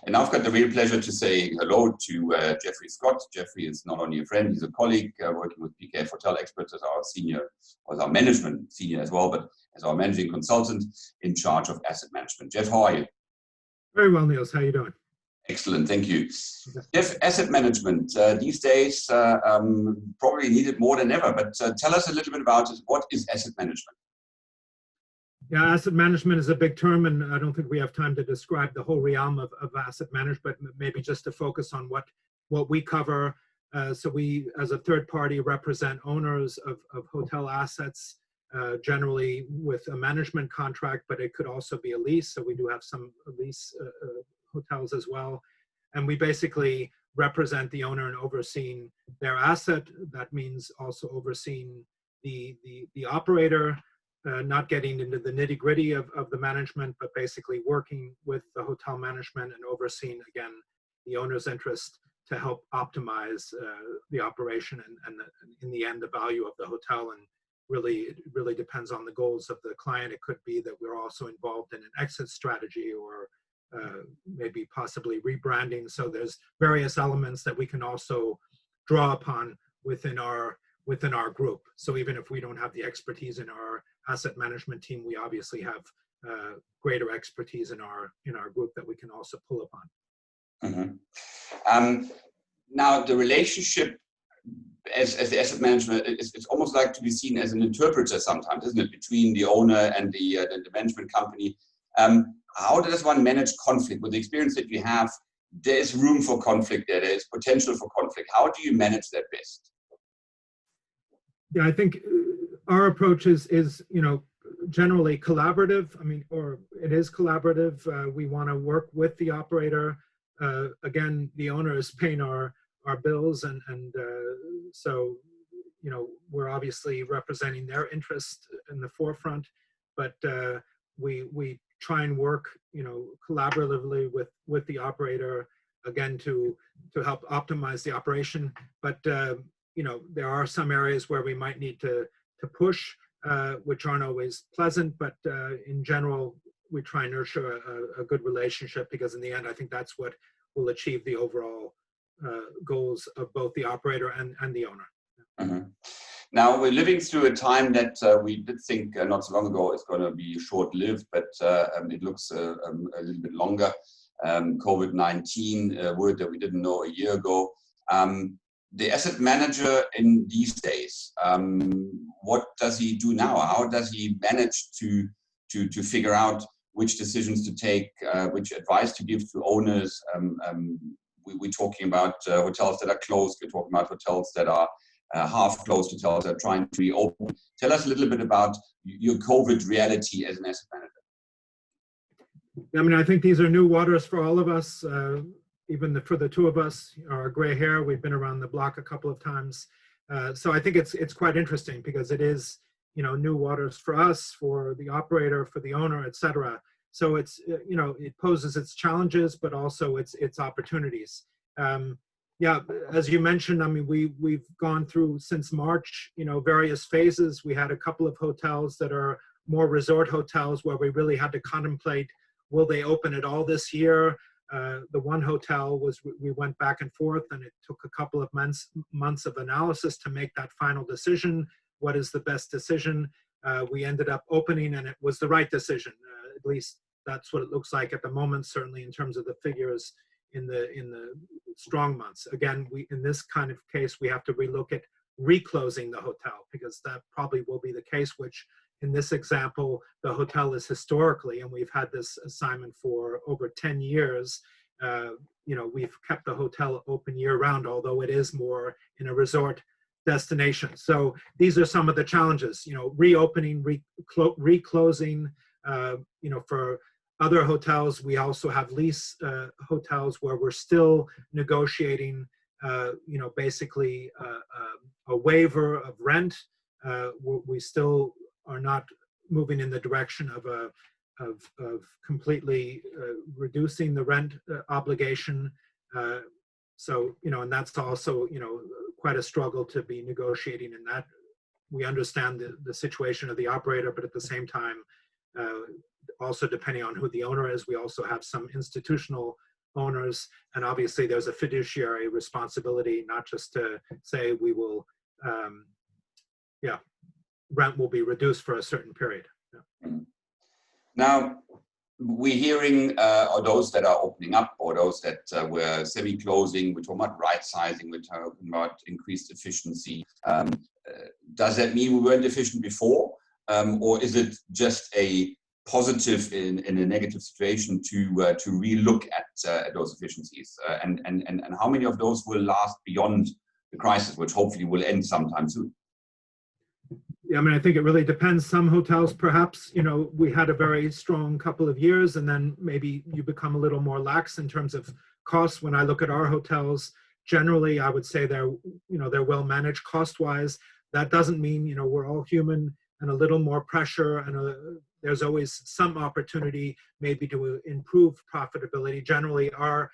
And I've got the real pleasure to say hello to Jeffrey Scott. Jeffrey is not only a friend, he's a colleague working with PKF Hotel Experts as our senior, as our management senior as well, but as our managing consultant in charge of asset management. Jeff, how are you? Very well, Nils. How are you doing? Excellent, thank you. Jeff, asset management these days probably needed more than ever, but tell us a little bit about it. What is asset management? Yeah, asset management is a big term, and I don't think we have time to describe the whole realm of asset management, but maybe just to focus on what we cover. So we, as a third party, represent owners of hotel assets, generally with a management contract, but it could also be a lease. So we do have some lease hotels as well. And we basically represent the owner in overseeing their asset. That means also overseeing the operator, not getting into the nitty gritty of the management, but basically working with the hotel management and overseeing, again, the owner's interest to help optimize the operation and in the end, the value of the hotel. And it really depends on the goals of the client. It could be that we're also involved in an exit strategy or maybe possibly rebranding. So there's various elements that we can also draw upon within our group. So even if we don't have the expertise in our asset management team, we obviously have greater expertise in our group that we can also pull upon. Mm-hmm. Now the relationship as the asset management, it's almost like to be seen as an interpreter sometimes, isn't it, between the owner and the management company. How does one manage conflict? With the experience that you have, there is room for conflict there is potential for conflict. How do you manage that best? Yeah, I think our approach is generally collaborative. I mean, or it is collaborative. We want to work with the operator. Again, the owner is paying our bills, and so we're obviously representing their interest in the forefront. But we try and work collaboratively with the operator, again, to help optimize the operation. But there are some areas where we might need to push, which aren't always pleasant, but in general, we try and nurture a good relationship, because in the end, I think that's what will achieve the overall goals of both the operator and the owner. Mm-hmm. Now, we're living through a time that we did think not so long ago is going to be short-lived, but it looks a little bit longer. COVID-19, word that we didn't know a year ago. The asset manager in these days, what does he do now? How does he manage to figure out which decisions to take, which advice to give to owners? We're talking about hotels that are closed. We're talking about hotels that are half closed, hotels that are trying to reopen. Tell us a little bit about your COVID reality as an asset manager. I mean, I think these are new waters for all of us. Even for the two of us, our gray hair, we've been around the block a couple of times. So I think it's quite interesting, because it is, new waters for us, for the operator, for the owner, et cetera. So it's, it poses its challenges, but also its opportunities. Yeah, as you mentioned, I mean, we've gone through since March, various phases. We had a couple of hotels that are more resort hotels where we really had to contemplate, will they open at all this year? The one hotel we went back and forth, and it took a couple of months of analysis to make that final decision. What is the best decision? We ended up opening, and it was the right decision. At least that's what it looks like at the moment, certainly in terms of the figures in the strong months. Again, in this kind of case, we have to relook at reclosing the hotel, because that probably will be the case, which in this example, the hotel is historically, and we've had this assignment for over 10 years, we've kept the hotel open year round, although it is more in a resort destination. So these are some of the challenges, reopening, reclosing. For other hotels, we also have lease hotels where we're still negotiating, basically a waiver of rent. We still are not moving in the direction of completely reducing the rent obligation. So, and that's also, quite a struggle to be negotiating in that. We understand the situation of the operator, but at the same time, also depending on who the owner is, we also have some institutional owners. And obviously there's a fiduciary responsibility, not just to say we will, rent will be reduced for a certain period. Yeah. Now, we're hearing, or those that are opening up, or those that were semi-closing, we're talking about right-sizing, we're talking about increased efficiency. Does that mean we weren't efficient before? Or is it just a positive in a negative situation to re-look at those efficiencies? And how many of those will last beyond the crisis, which hopefully will end sometime soon? Yeah, I mean, I think it really depends. Some hotels, perhaps, we had a very strong couple of years, and then maybe you become a little more lax in terms of costs. When I look at our hotels, generally, I would say they're well managed cost-wise. That doesn't mean, we're all human, and a little more pressure, and there's always some opportunity maybe to improve profitability. Generally, our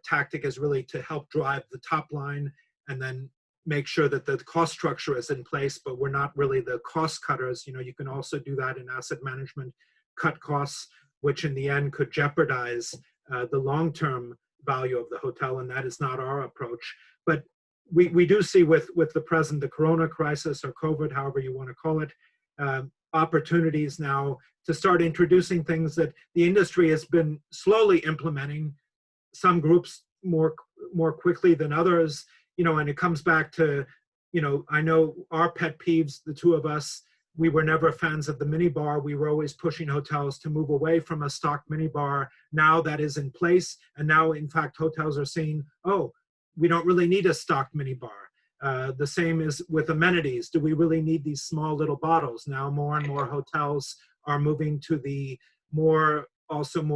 tactic is really to help drive the top line, and then make sure that the cost structure is in place, but we're not really the cost cutters. You can also do that in asset management, cut costs, which in the end could jeopardize the long-term value of the hotel, and that is not our approach. But we do see with the corona crisis, or COVID, however you want to call it, opportunities now to start introducing things that the industry has been slowly implementing, some groups more quickly than others. And it comes back to, I know our pet peeves, the two of us, we were never fans of the minibar. We were always pushing hotels to move away from a stocked minibar. Now that is in place. And now, in fact, hotels are saying, oh, we don't really need a stocked minibar. The same is with amenities. Do we really need these small little bottles? Now more and more hotels are moving to the more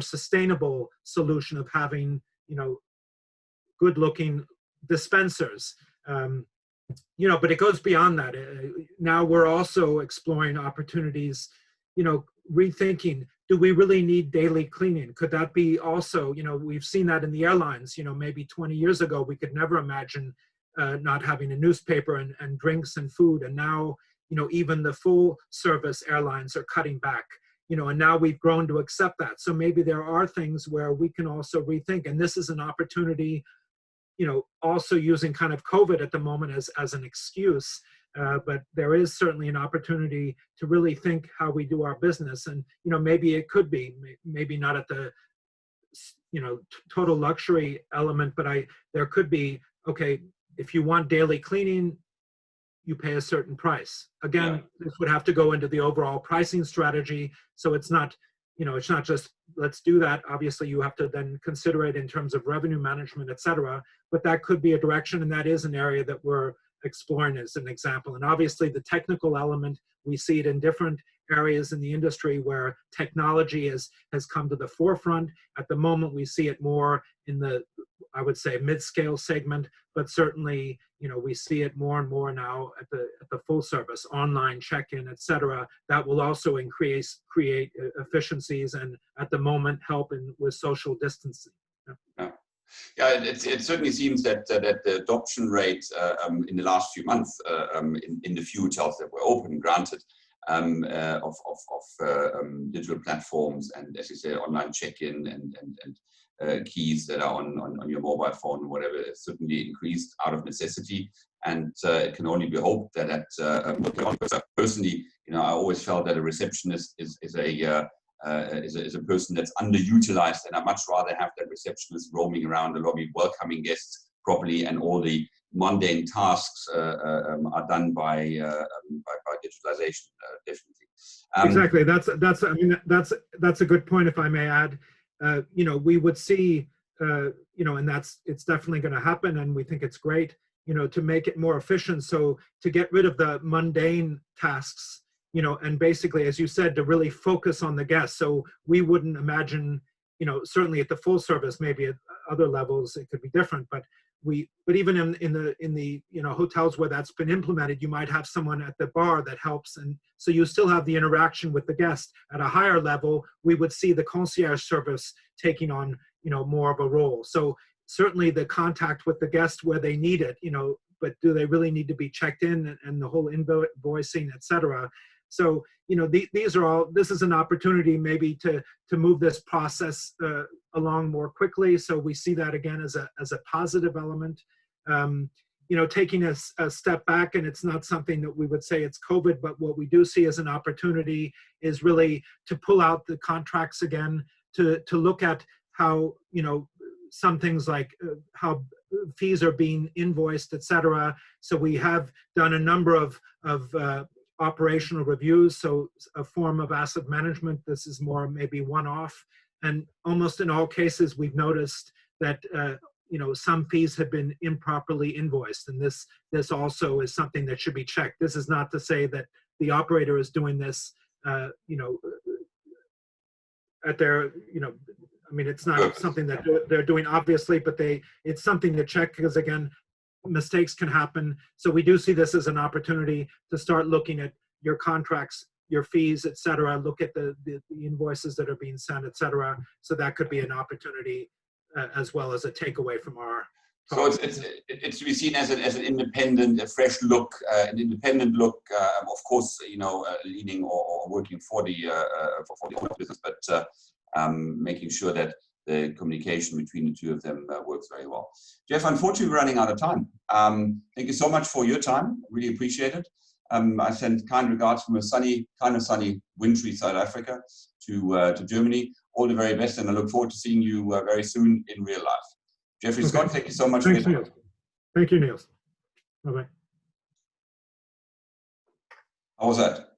sustainable solution of having, good looking dispensers. But it goes beyond that. Now we're also exploring opportunities, rethinking, do we really need daily cleaning? Could that be also, we've seen that in the airlines, maybe 20 years ago, we could never imagine not having a newspaper and drinks and food. And now, even the full service airlines are cutting back, and now we've grown to accept that. So maybe there are things where we can also rethink, and this is an opportunity, also using kind of COVID at the moment as an excuse, but there is certainly an opportunity to really think how we do our business. And, maybe it could be, maybe not at the, total luxury element, but there could be, okay, if you want daily cleaning, you pay a certain price. Again, This would have to go into the overall pricing strategy. So it's not, it's not just, let's do that. Obviously, you have to then consider it in terms of revenue management, et cetera. But that could be a direction, and that is an area that we're exploring as an example. And obviously, the technical element, we see it in different areas in the industry where technology has come to the forefront. At the moment, we see it more in the, I would say, mid-scale segment, but certainly, we see it more and more now at the full service, online check-in, et cetera. That will also create efficiencies, and at the moment help with social distancing. Yeah, it certainly seems that the adoption rate in the last few months in the few hotels that were open, granted, of digital platforms and, as you say, online check-in and keys that are on your mobile phone or whatever, is certainly increased out of necessity. And it can only be hoped that personally, I always felt that a receptionist is a person that's underutilized, and I much rather have that receptionist roaming around the lobby, welcoming guests properly, and all the mundane tasks are done by digitalization, definitely. Exactly. That's a good point, if I may add. We would see, and it's definitely going to happen, and we think it's great, to make it more efficient. So to get rid of the mundane tasks, and basically, as you said, to really focus on the guests. So we wouldn't imagine, certainly at the full service, maybe at other levels it could be different, but even in the hotels where that's been implemented, you might have someone at the bar that helps, and so you still have the interaction with the guest. At a higher level, we would see the concierge service taking on more of a role. So certainly the contact with the guest where they need it, but do they really need to be checked in, and the whole invoicing, et cetera. So, this is an opportunity maybe to move this process along more quickly. So we see that again as a positive element. Taking a step back, and it's not something that we would say it's COVID, but what we do see as an opportunity is really to pull out the contracts again, to look at how, some things like how fees are being invoiced, et cetera. So we have done a number of operational reviews. So a form of asset management. This is more maybe one-off. And almost in all cases, we've noticed that some fees have been improperly invoiced, and this also is something that should be checked. This is not to say that the operator is doing this, at their, it's not something that they're doing obviously, but it's something to check, because again, mistakes can happen. So we do see this as an opportunity to start looking at your contracts, your fees, et cetera, look at the invoices that are being sent, et cetera. So that could be an opportunity as well as a takeaway from our talk. So it's to be seen as an independent, a fresh look, an independent look, of course, leaning or working for the owner business, but making sure that the communication between the two of them works very well. Jeff, unfortunately, we're running out of time. Thank you so much for your time. Really appreciate it. I send kind regards from a sunny, wintry South Africa to Germany. All the very best, and I look forward to seeing you very soon in real life. Jeffrey Scott, thank you so much. Thanks, Nils. Thank you, Nils. Bye-bye. How was that?